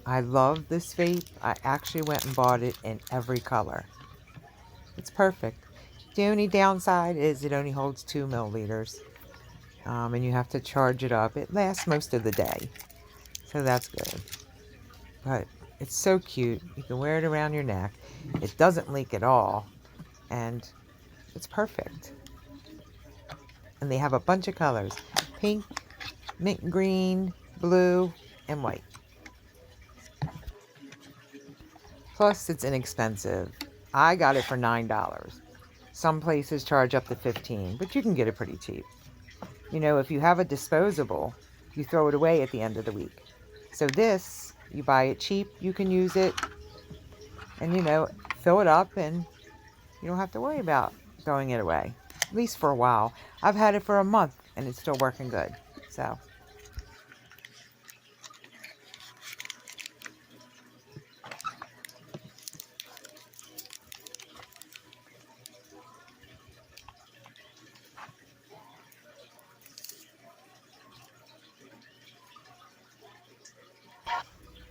I love this vape. I actually went and bought it in every color. It's perfect. The only downside is it only holds 2 milliliters. And you have to charge it up. It lasts most of the day. So that's good. But it's so cute. You can wear it around your neck. It doesn't leak at all. And it's perfect. And they have a bunch of colors. Pink, mint green, blue, and white. Plus, it's inexpensive. I got it for $9. Some places charge up to $15, but you can get it pretty cheap. You know, if you have a disposable, you throw it away at the end of the week. So this, you buy it cheap, you can use it, and you know, fill it up, and you don't have to worry about throwing it away. At least for a while. I've had it for a month, and it's still working good.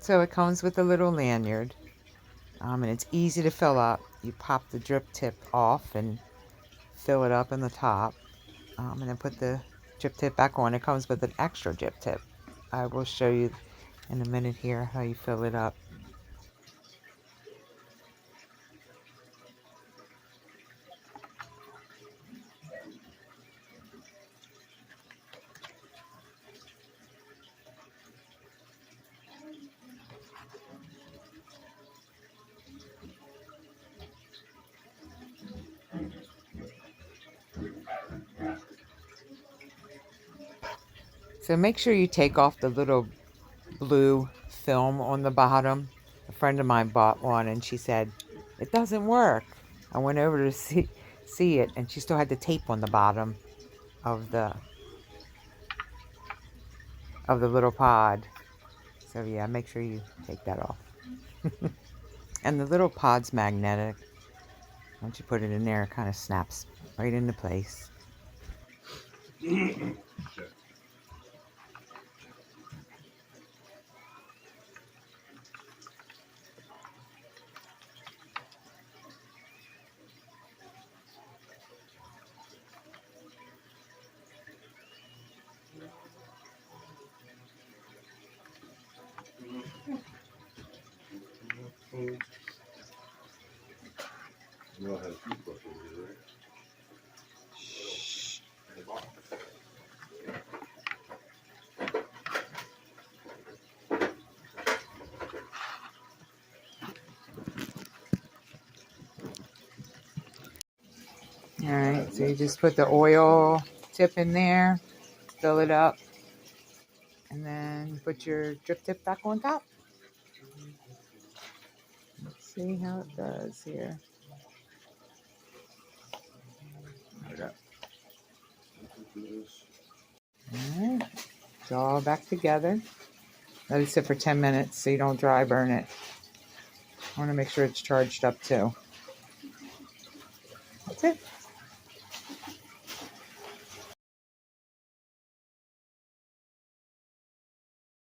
So it comes with a little lanyard, and it's easy to fill up. You pop the drip tip off and fill it up in the top, and then put the drip tip back on. It comes with an extra drip tip. I will show you in a minute here how you fill it up. So make sure you take off the little blue film on the bottom. A friend of mine bought one and she said, it doesn't work. I went over to see it, and she still had the tape on the bottom of the little pod. So yeah, make sure you take that off. And the little pod's magnetic. Once you put it in there, it kind of snaps right into place. Alright, so you just put the oil tip in there, fill it up, and then put your drip tip back on top. Let's see how it does here. Alright, it's all back together. Let it sit for 10 minutes so you don't dry burn it. I want to make sure it's charged up too. That's it.